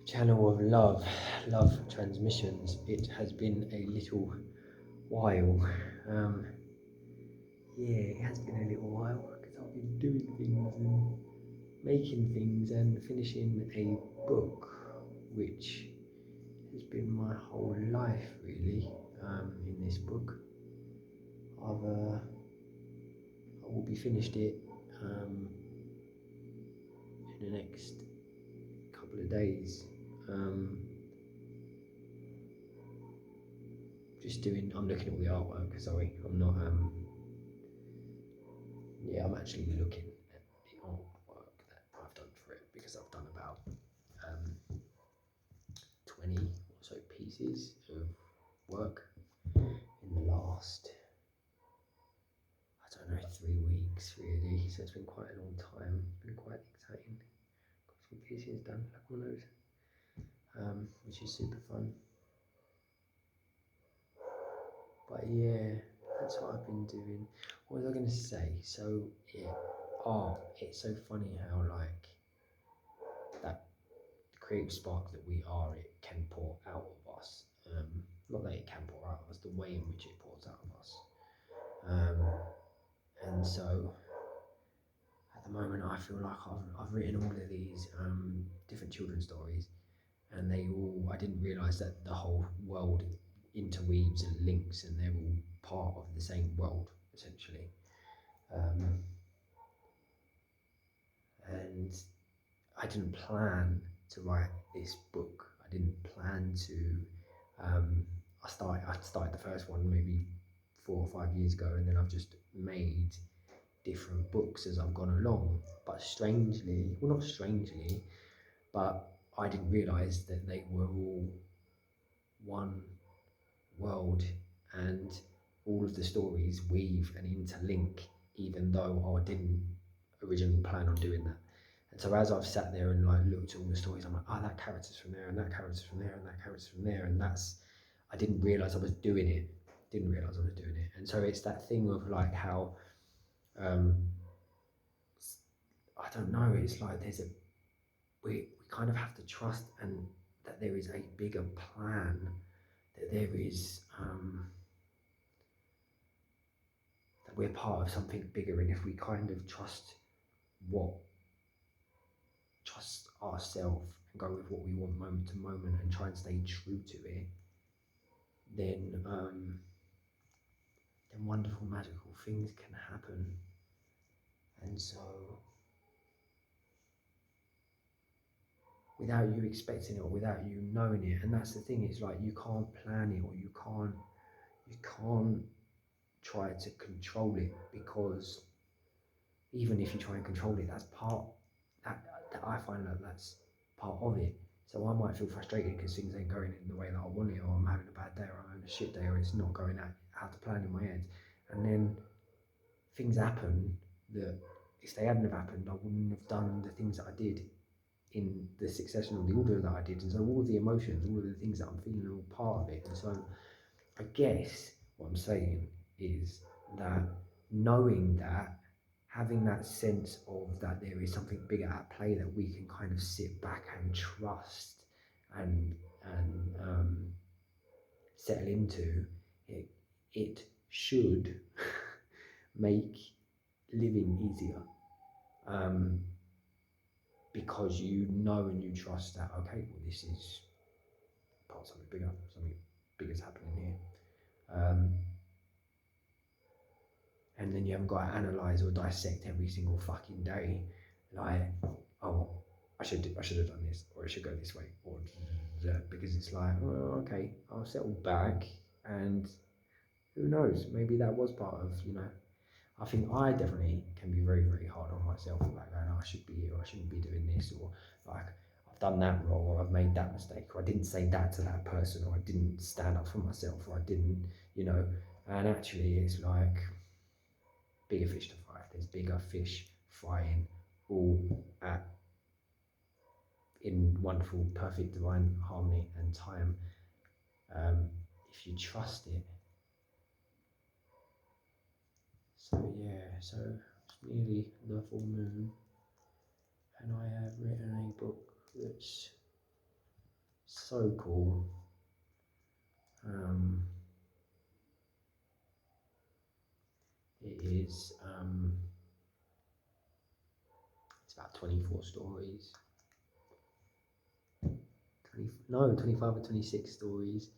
channel of love transmissions. It has been a little while. Um, yeah, it has been a little while because I've been doing things and making things and finishing a book, which has been my whole life really. In this book, I will be finished it in the next couple of days. Um, I'm looking at all the artwork. Sorry, I'm not. Yeah, I'm actually looking at the artwork that I've done for it because I've done about 20 or so pieces of work in the last, I don't know, 3 weeks really. So it's been quite a long time. It's been quite exciting. Got some pieces done, like one of those, which is super fun. But yeah, that's what I've been doing. What was I going to say? So yeah, art. It's so funny how like that creative spark that we are, it can pour out of us. Not that it can pour out of us, the way in which it pours out of us. And so at the moment, I feel like I've written all of these different children's stories, and I didn't realise that the whole world interweaves and links, and they're all part of the same world, essentially. Um, and I didn't plan to write this book. I didn't plan to. I started the first one maybe 4 or 5 years ago, and then I've just made different books as I've gone along. But strangely, well, not strangely, but I didn't realise that they were all one world, and all of the stories weave and interlink, even though I didn't originally plan on doing that. And so as I've sat there and like looked at all the stories, I'm like, oh, that character's from there, and that character's from there, and that character's from there, and I didn't realise I was doing it. Didn't realise I was doing it. And so it's that thing of like how, um, I don't know, it's like we kind of have to trust and that there is a bigger plan, that there is, that we're part of something bigger, and if we kind of what trust ourselves and go with what we want moment to moment and try and stay true to it, then wonderful magical things can happen. And so without you expecting it or without you knowing it, and that's the thing, it's like you can't plan it, or you can't try to control it, because even if you try and control it, that's part that I find that that's part of it. So I might feel frustrated because things ain't going in the way that I want it, or I'm having a bad day, or I'm having a shit day, or it's not going out how to plan in my head. And then things happen that if they hadn't have happened, I wouldn't have done the things that I did in the succession or the order that I did. And so all of the emotions, all of the things that I'm feeling are all part of it. And so I guess what I'm saying is that knowing that, having that sense of that there is something bigger at play that we can kind of sit back and trust and settle into, it should make living easier, um, because you know and you trust that, okay, well, this is part of something bigger's happening here. And then you haven't got to analyse or dissect every single fucking day, like, oh, I should have done this, or I should go this way, or because it's like, well, okay, I'll settle back, and who knows, maybe that was part of, I think I definitely can be very, very hard on myself, like going, oh, I should be here, or I shouldn't be doing this, or like, I've done that wrong, or I've made that mistake, or I didn't say that to that person, or I didn't stand up for myself, or I didn't, and actually it's like, bigger fish to fry. There's bigger fish frying, all in wonderful, perfect, divine harmony and time. If you trust it. So yeah, so it's nearly the full moon, and I have written a book that's so cool. It is. It's about 24 stories. 25 or 26 stories,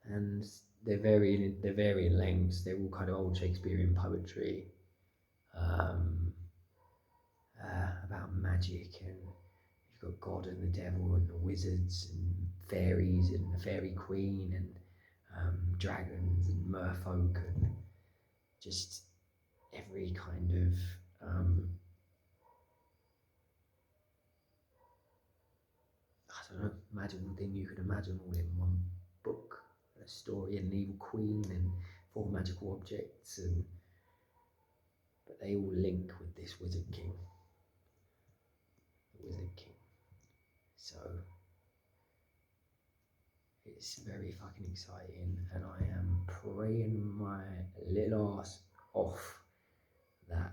and they're varying lengths. They're all kind of old Shakespearean poetry, um, about magic, and you've got God and the devil and the wizards and fairies and the fairy queen and dragons and merfolk and just every kind of I don't know, magical thing you could imagine all in one book. A story, and an evil queen, and 4 magical objects, and but they all link with this Wizard King. The Wizard King. So it's very fucking exciting, and I am praying my little ass off that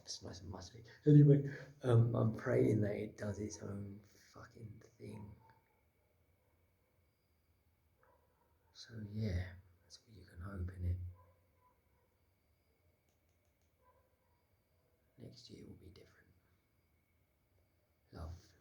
it's nice and musty. Anyway, I'm praying that it does its own fucking thing. So yeah, that's what you can hope in it. Next year will be different. Love.